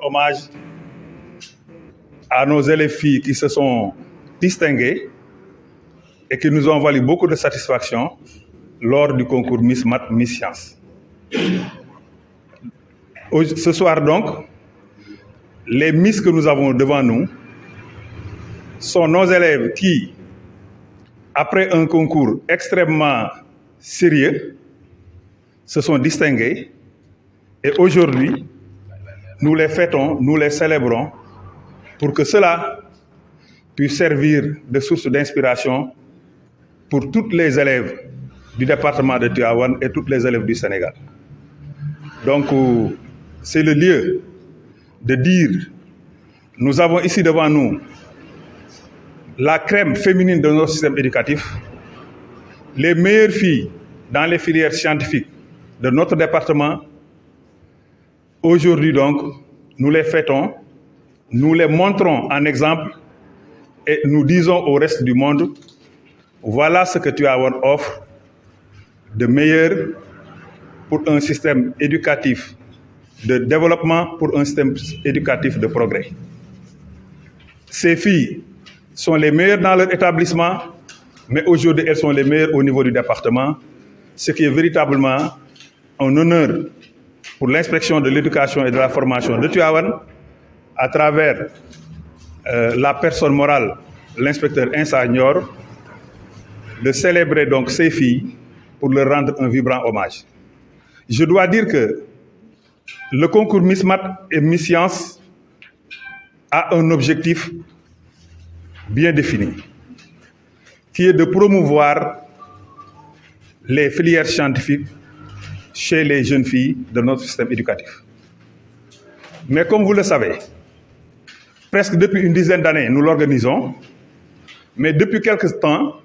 hommage à nos élèves filles qui se sont distinguées et qui nous ont valu beaucoup de satisfaction lors du concours Miss Math, Miss Science. Ce soir donc, les Miss que nous avons devant nous sont nos élèves qui, après un concours extrêmement sérieux, se sont distingués et aujourd'hui, nous les fêtons, nous les célébrons pour que cela puisse servir de source d'inspiration pour tous les élèves du département de Tivaouane et tous les élèves du Sénégal. Donc, c'est le lieu de dire, nous avons ici devant nous la crème féminine de notre système éducatif, les meilleures filles dans les filières scientifiques de notre département. Aujourd'hui donc, nous les fêtons, nous les montrons en exemple et nous disons au reste du monde, voilà ce que Tivaouane offre de meilleur pour un système éducatif de développement, pour un système éducatif de progrès. Ces filles sont les meilleures dans leur établissement, mais aujourd'hui elles sont les meilleures au niveau du département, ce qui est véritablement un honneur pour l'inspection de l'éducation et de la formation de Tivaouane, à travers la personne morale, l'inspecteur Insa Nior, de célébrer donc ces filles pour leur rendre un vibrant hommage. Je dois dire que le concours Miss Math et Miss Science a un objectif bien défini, qui est de promouvoir les filières scientifiques chez les jeunes filles de notre système éducatif. Mais comme vous le savez, presque depuis une dizaine d'années, nous l'organisons, mais depuis quelques temps,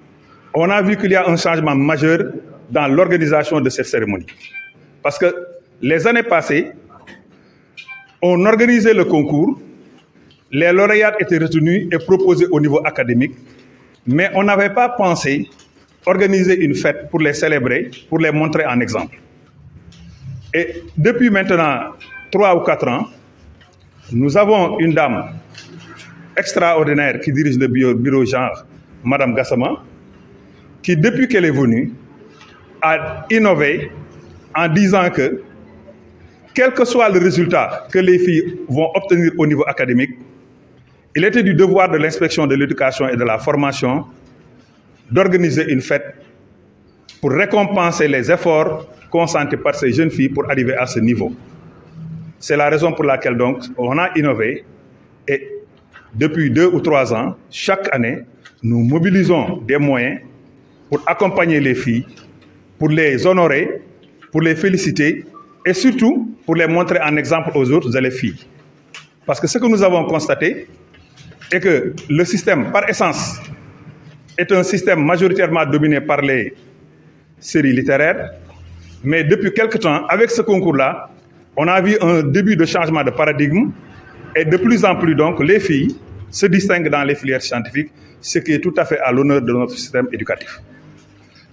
on a vu qu'il y a un changement majeur dans l'organisation de cette cérémonie. Parce que les années passées, on organisait le concours, les lauréats étaient retenus et proposés au niveau académique, mais on n'avait pas pensé organiser une fête pour les célébrer, pour les montrer en exemple. Et depuis maintenant 3 ou 4 ans, nous avons une dame extraordinaire qui dirige le bureau genre, Madame Gassama, qui depuis qu'elle est venue, a innové en disant que, quel que soit le résultat que les filles vont obtenir au niveau académique, il était du devoir de l'inspection de l'éducation et de la formation d'organiser une fête pour récompenser les efforts consentis par ces jeunes filles pour arriver à ce niveau. C'est la raison pour laquelle donc on a innové et depuis 2 ou 3 ans, chaque année, nous mobilisons des moyens pour accompagner les filles, pour les honorer, pour les féliciter et surtout pour les montrer en exemple aux autres élèves filles. Parce que ce que nous avons constaté est que le système, par essence, est un système majoritairement dominé par les séries littéraires. Mais depuis quelque temps, avec ce concours-là, on a vu un début de changement de paradigme et de plus en plus, donc, les filles se distinguent dans les filières scientifiques, ce qui est tout à fait à l'honneur de notre système éducatif.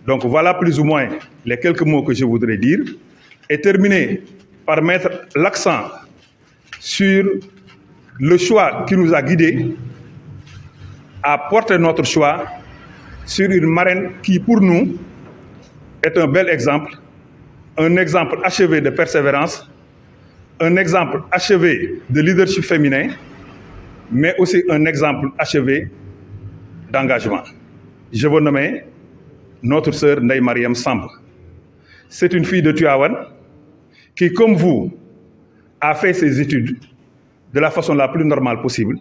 Donc, voilà plus ou moins les quelques mots que je voudrais dire et terminer par mettre l'accent sur le choix qui nous a guidés à porter notre choix sur une marraine qui, pour nous, est un bel exemple, un exemple achevé de persévérance, un exemple achevé de leadership féminin, mais aussi un exemple achevé d'engagement. Je veux nommer notre sœur Ndeye Mariam Samb. C'est une fille de Tivaouane qui, comme vous, a fait ses études de la façon la plus normale possible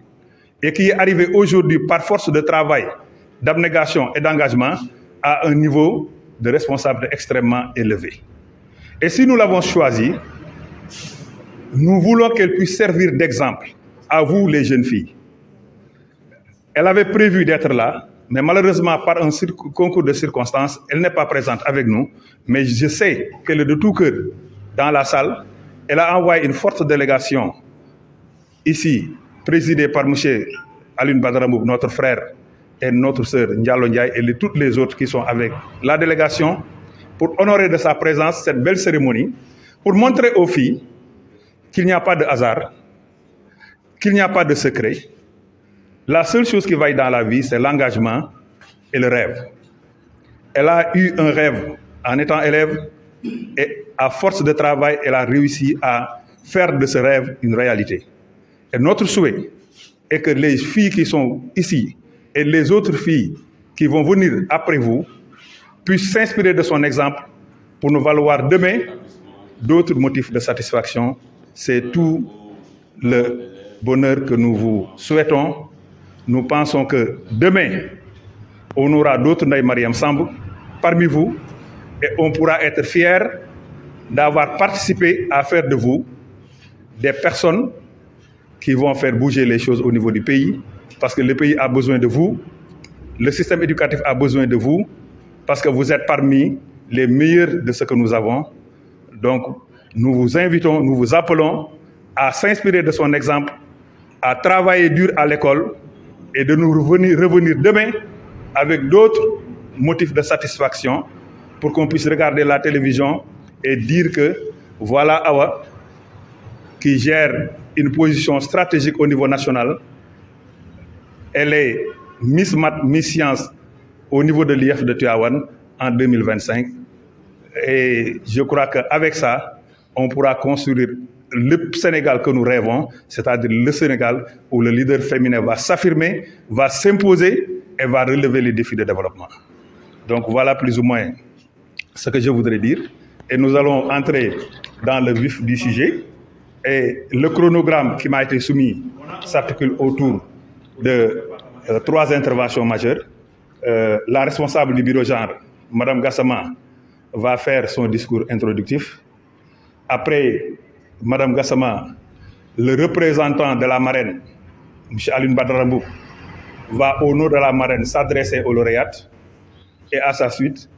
et qui est arrivée aujourd'hui par force de travail, d'abnégation et d'engagement à un niveau de responsabilité extrêmement élevé. Et si nous l'avons choisie, nous voulons qu'elle puisse servir d'exemple à vous, les jeunes filles. Elle avait prévu d'être là, mais malheureusement, par un concours de circonstances, elle n'est pas présente avec nous. Mais je sais qu'elle est de tout cœur dans la salle. Elle a envoyé une forte délégation ici, présidée par M. Alioune Badara Mboup, notre frère, et notre sœur Ndialo Ndiaye, et toutes les autres qui sont avec la délégation, pour honorer de sa présence cette belle cérémonie, pour montrer aux filles qu'il n'y a pas de hasard, qu'il n'y a pas de secret. La seule chose qui vaille dans la vie, c'est l'engagement et le rêve. Elle a eu un rêve en étant élève et à force de travail, elle a réussi à faire de ce rêve une réalité. Et notre souhait est que les filles qui sont ici et les autres filles qui vont venir après vous puissent s'inspirer de son exemple pour nous valoir demain d'autres motifs de satisfaction. C'est tout le bonheur que nous vous souhaitons. Nous pensons que demain, on aura d'autres Ndeye Mariam Samb parmi vous et on pourra être fiers d'avoir participé à faire de vous des personnes qui vont faire bouger les choses au niveau du pays, parce que le pays a besoin de vous, le système éducatif a besoin de vous, parce que vous êtes parmi les meilleurs de ce que nous avons. Donc, nous vous invitons, nous vous appelons à s'inspirer de son exemple, à travailler dur à l'école et de nous revenir demain avec d'autres motifs de satisfaction pour qu'on puisse regarder la télévision et dire que voilà Awa qui gère une position stratégique au niveau national. Elle est Miss Math, Miss Science au niveau de l'IF de Tivaouane en 2025. Et je crois qu'avec ça, on pourra construire le Sénégal que nous rêvons, c'est-à-dire le Sénégal où le leader féminin va s'affirmer, va s'imposer et va relever les défis de développement. Donc voilà plus ou moins ce que je voudrais dire. Et nous allons entrer dans le vif du sujet. Et le chronogramme qui m'a été soumis s'articule autour de 3 interventions majeures. La responsable du bureau genre, Mme Gassama, va faire son discours introductif. Après Mme Gassama, le représentant de la marraine, M. Alioune Badara Mboup, va au nom de la marraine s'adresser aux lauréates. Et à sa suite,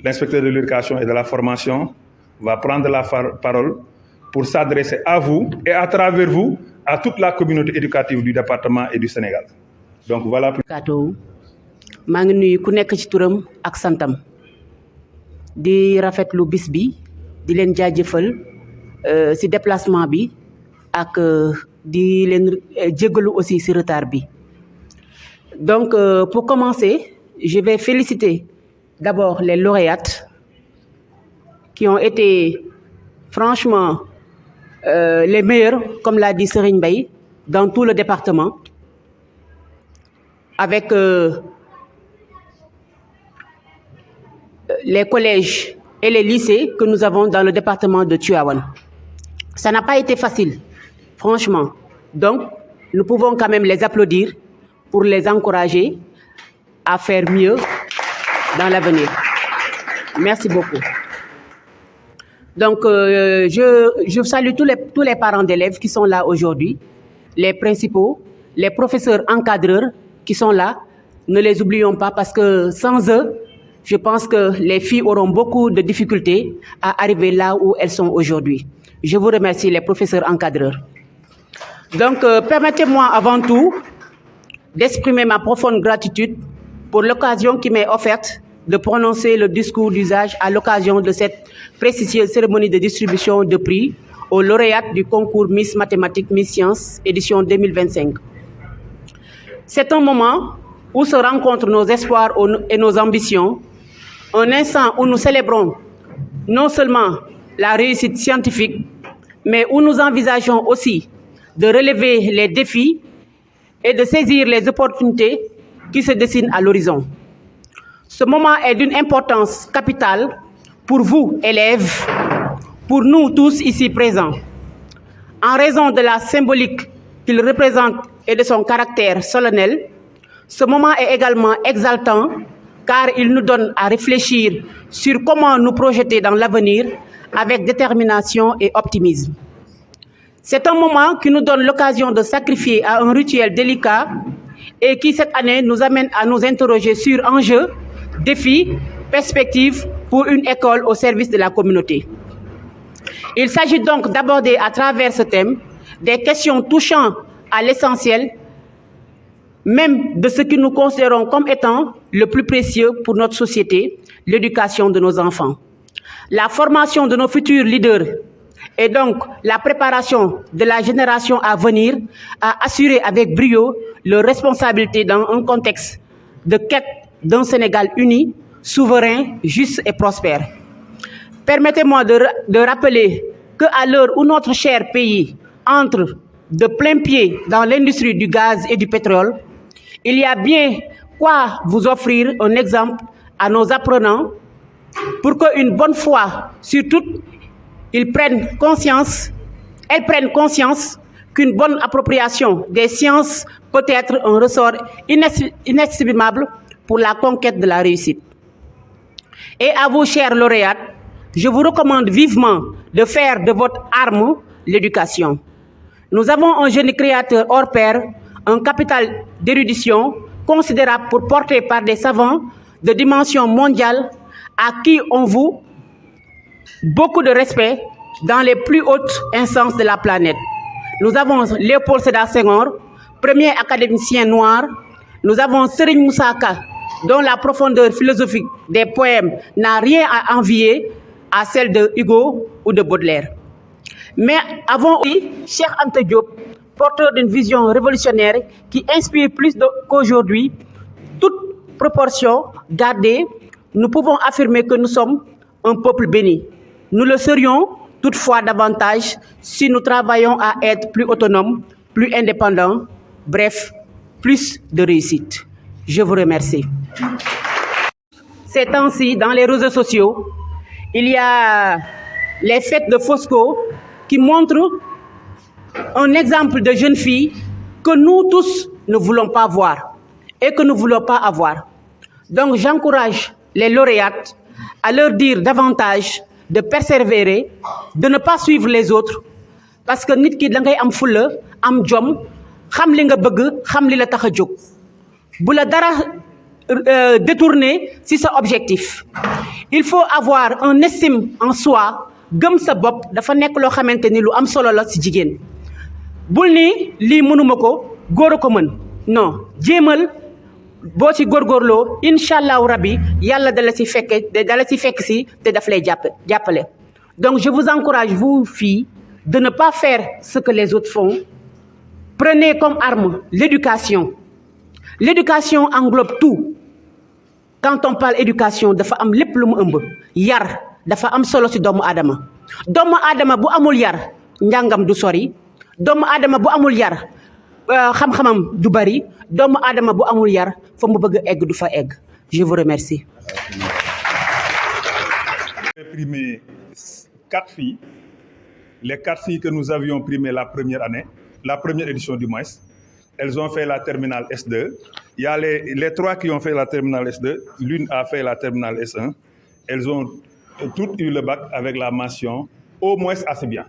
l'inspecteur de l'éducation et de la formation va prendre la parole pour s'adresser à vous et à travers vous à toute la communauté éducative du département et du Sénégal. Donc voilà. maa ngi nuyu ku nekk ci turam ak santam di rafetlu bis bi di leen jaajëfal ci déplacement bi ak di leen jéggalu aussi ci retard bi. Donc pour commencer, je vais féliciter d'abord les lauréates qui ont été franchement les meilleurs, comme l'a dit Serigne Mbaye, dans tout le département, avec les collèges et les lycées que nous avons dans le département de Tivaouane. Ça n'a pas été facile, franchement. Donc, nous pouvons quand même les applaudir pour les encourager à faire mieux dans l'avenir. Merci beaucoup. Donc, je salue tous les parents d'élèves qui sont là aujourd'hui, les principaux, les professeurs encadreurs qui sont là. Ne les oublions pas parce que sans eux, je pense que les filles auront beaucoup de difficultés à arriver là où elles sont aujourd'hui. Je vous remercie, les professeurs encadreurs. Donc, permettez-moi avant tout d'exprimer ma profonde gratitude pour l'occasion qui m'est offerte de prononcer le discours d'usage à l'occasion de cette prestigieuse cérémonie de distribution de prix aux lauréates du concours Miss Mathématiques, Miss Sciences, édition 2025. C'est un moment où se rencontrent nos espoirs et nos ambitions, un instant où nous célébrons non seulement la réussite scientifique, mais où nous envisageons aussi de relever les défis et de saisir les opportunités qui se dessinent à l'horizon. Ce moment est d'une importance capitale pour vous, élèves, pour nous tous ici présents. En raison de la symbolique qu'il représente et de son caractère solennel, ce moment est également exaltant car il nous donne à réfléchir sur comment nous projeter dans l'avenir avec détermination et optimisme. C'est un moment qui nous donne l'occasion de sacrifier à un rituel délicat et qui, cette année, nous amène à nous interroger sur enjeux, défis, perspectives pour une école au service de la communauté. Il s'agit donc d'aborder à travers ce thème des questions touchant à l'essentiel, même de ce que nous considérons comme étant le plus précieux pour notre société, l'éducation de nos enfants. La formation de nos futurs leaders et donc la préparation de la génération à venir a assuré avec brio leur responsabilité dans un contexte de quête d'un Sénégal uni, souverain, juste et prospère. Permettez-moi de rappeler qu'à l'heure où notre cher pays entre de plein pied dans l'industrie du gaz et du pétrole, il y a bien quoi vous offrir un exemple à nos apprenants pour qu'une bonne fois sur toutes, elles prennent conscience qu'une bonne appropriation des sciences peut être un ressort inestimable pour la conquête de la réussite. Et à vous, chers lauréats, je vous recommande vivement de faire de votre arme l'éducation. Nous avons un génie créateur hors pair, un capital d'érudition considérable pour porter par des savants de dimension mondiale à qui on voue beaucoup de respect dans les plus hautes instances de la planète. Nous avons Léopold Sédar Senghor, premier académicien noir. Nous avons Serigne Moussa Ka, dont la profondeur philosophique des poèmes n'a rien à envier à celle de Hugo ou de Baudelaire. Mais avons aussi Cheikh Anta Diop, porteur d'une vision révolutionnaire qui inspire plus qu'aujourd'hui. Toute proportion gardée, nous pouvons affirmer que nous sommes un peuple béni. Nous le serions toutefois davantage si nous travaillons à être plus autonomes, plus indépendants, bref, plus de réussite. Je vous remercie. Ces temps-ci, dans les réseaux sociaux, il y a les fêtes de Fosco qui montrent un exemple de jeune fille que nous tous ne voulons pas voir et que nous ne voulons pas avoir. Donc j'encourage les lauréates à leur dire davantage de persévérer, de ne pas suivre les autres, parce que nit ki da ngay am fulla, am jom, xam li nga bëgg, xam li la tax a jóg. Bu la dara détourner si sa objectif. Il faut avoir un estime en soi, gëm sa bopp dafa nekk loo xamante ni lu am solo la si jigéen. Bul ni lii mënuma ko, góor a ko mën. Non, jéemal boo ci góorgóorloo incha allahu rabbi yàlla dala ci fekk si te daf lay jàppale. Donc je vous encourage, vous filles, de ne pas faire ce que les autres font. Prenez comme arme l'éducation. L'éducation englobe tout. Quand on parle éducation dafa am lépp lu mu ëmb. Yar dafa am solo ci doomu aadama. Doomu aadama bu amul yar njàngam du sori. Doomu aadama bu amul yar xam-xamam du bari. Doomu aadama bu amul yar fa mu bëgg egg du fa egg. Je vous remercie. J'ai primé 4 filles. Les 4 filles que nous avions primées la première année, la première édition du moins, elles ont fait la terminale S2. Il y a les 3 qui ont fait la terminale S2. L'une a fait la terminale S1. Elles ont toutes eu le bac avec la mention au moins assez bien.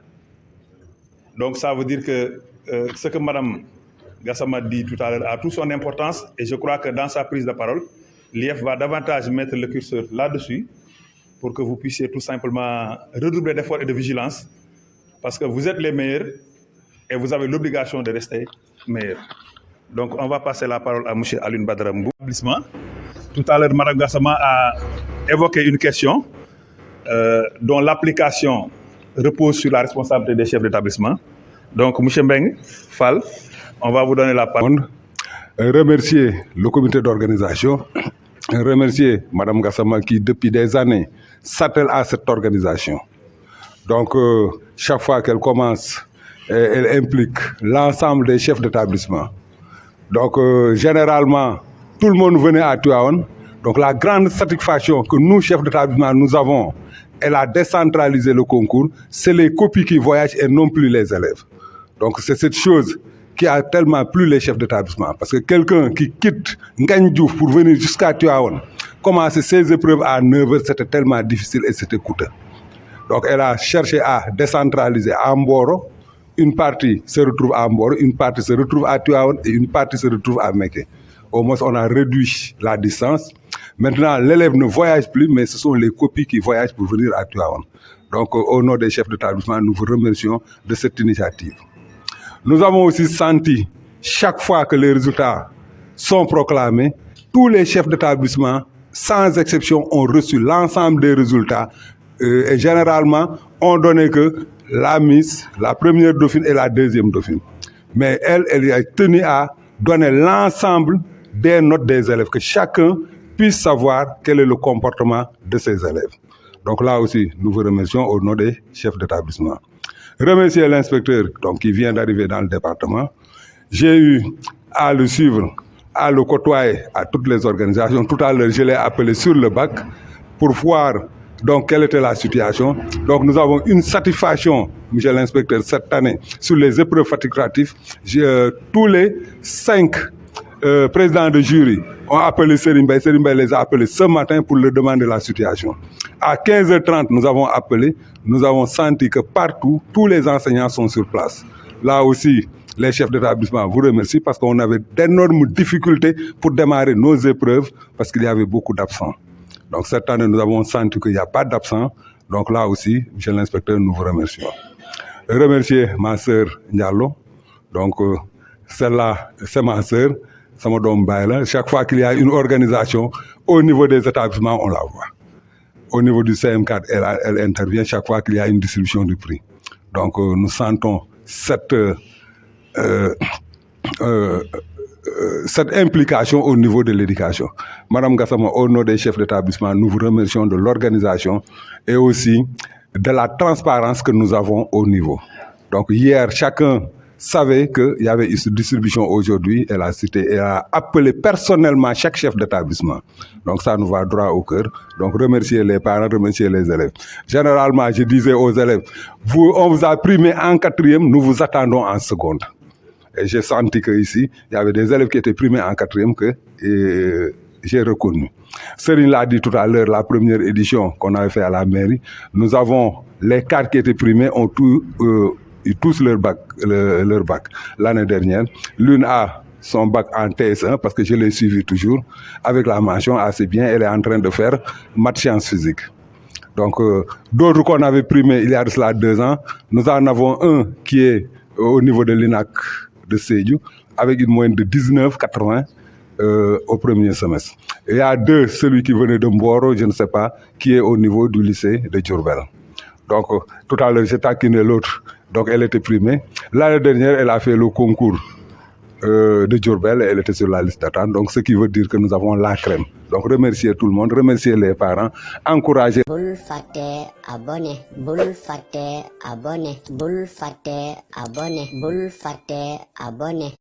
Donc ça veut dire que ce que Mme Gassama dit tout à l'heure a toute son importance, et je crois que dans sa prise de parole, l'IEF va davantage mettre le curseur là-dessus pour que vous puissiez tout simplement redoubler d'efforts et de vigilance, parce que vous êtes les meilleurs et vous avez l'obligation de rester meilleurs. Donc on va passer la parole à M. Alioune Badara Mboup. Tout à l'heure, Mme Gassama a évoqué une question dont l'application repose sur la responsabilité des chefs d'établissement. Donc M. Mbeng Fall, on va vous donner la parole. Remercier le comité d'organisation, remercier Mme Gassama qui depuis des années s'attelle à cette organisation. Donc chaque fois qu'elle commence, elle implique l'ensemble des chefs d'établissement. Donc généralement, tout le monde venait à Tivaouane. Donc la grande satisfaction que nous, chefs d'établissement, nous avons, elle a décentralisé le concours. C'est les copies qui voyagent et non plus les élèves. Donc c'est cette chose qui a tellement plu les chefs d'établissement. Parce que quelqu'un qui quitte Ngagne Diouf pour venir jusqu'à Tivaouane, commencer ses épreuves à 9h, c'était tellement difficile et c'était coûteux. Donc elle a cherché à décentraliser à Mboro. Une partie se retrouve à Mboro, une partie se retrouve à Tivaouane et une partie se retrouve à Mékhé. Au moins, on a réduit la distance. Maintenant, l'élève ne voyage plus, mais ce sont les copies qui voyagent pour venir à Tivaouane. Donc, au nom des chefs d'établissement, nous vous remercions de cette initiative. Nous avons aussi senti, chaque fois que les résultats sont proclamés, tous les chefs d'établissement, sans exception, ont reçu l'ensemble des résultats et généralement, ont donné que la Miss, la première dauphine et la deuxième dauphine. Mais elle est tenue à donner l'ensemble des notes des élèves, que chacun puisse savoir quel est le comportement de ses élèves. Donc là aussi, nous vous remercions au nom des chefs d'établissement. Remercier l'inspecteur qui vient d'arriver dans le département. J'ai eu à le suivre, à le côtoyer à toutes les organisations. Tout à l'heure, je l'ai appelé sur le bac pour voir quelle était la situation. Donc nous avons une satisfaction, monsieur l'inspecteur, cette année sur les épreuves facultatives. Tous les 5 présidents de jury ont appelé Serigne Mbaye. Serigne Mbaye les a appelés ce matin pour leur demander la situation. À 15h30, nous avons appelé. Nous avons senti que partout, tous les enseignants sont sur place. Là aussi, les chefs d'établissement vous remercient parce qu'on avait d'énormes difficultés pour démarrer nos épreuves parce qu'il y avait beaucoup d'absents. Donc cette année, nous avons senti qu'il n'y a pas d'absents. Donc là aussi, monsieur l'inspecteur, nous vous remercions. Remercier ma sœur Ndiallo. Donc celle-là, c'est ma sœur. Chaque fois qu'il y a une organisation, au niveau des établissements, on la voit. Au niveau du CM4, elle intervient chaque fois qu'il y a une distribution du prix. Donc nous sentons cette implication au niveau de l'éducation. Madame Gassama, au nom des chefs d'établissement, nous vous remercions de l'organisation et aussi de la transparence que nous avons au niveau. Donc hier, chacun savait qu'il y avait une distribution aujourd'hui. Elle a appelé personnellement chaque chef d'établissement. Donc ça nous va droit au cœur. Donc remercier les parents, remercier les élèves. Généralement, je disais aux élèves, on vous a primé en 4e, nous vous attendons en seconde. Et j'ai senti qu'ici, il y avait des élèves qui étaient primés en 4e que j'ai reconnu. Serigne l'a dit tout à l'heure, la première édition qu'on avait fait à la mairie, nous avons les 4 qui étaient primés, ils tous leur bac l'année dernière. L'une a son bac en TS1 parce que je l'ai suivi toujours avec la mention assez bien. Elle est en train de faire maths sciences physiques. Donc d'autres qu'on avait primés il y a de cela 2 ans, nous en avons un qui est au niveau de l'INAC de Sédhiou avec une moyenne de 19,80 au premier semestre. Et il y a 2, celui qui venait de Mboro, je ne sais pas, qui est au niveau du lycée de Diourbel. Donc tout à l'heure j'ai taquiné l'autre. Donc elle était primée. L'année dernière, elle a fait le concours de Diourbel et elle était sur la liste d'attente. Donc ce qui veut dire que nous avons la crème. Donc remercier tout le monde, remercier les parents, encourager. Bul faté abonné, bul faté abonné, bul faté abonné, bul faté abonné.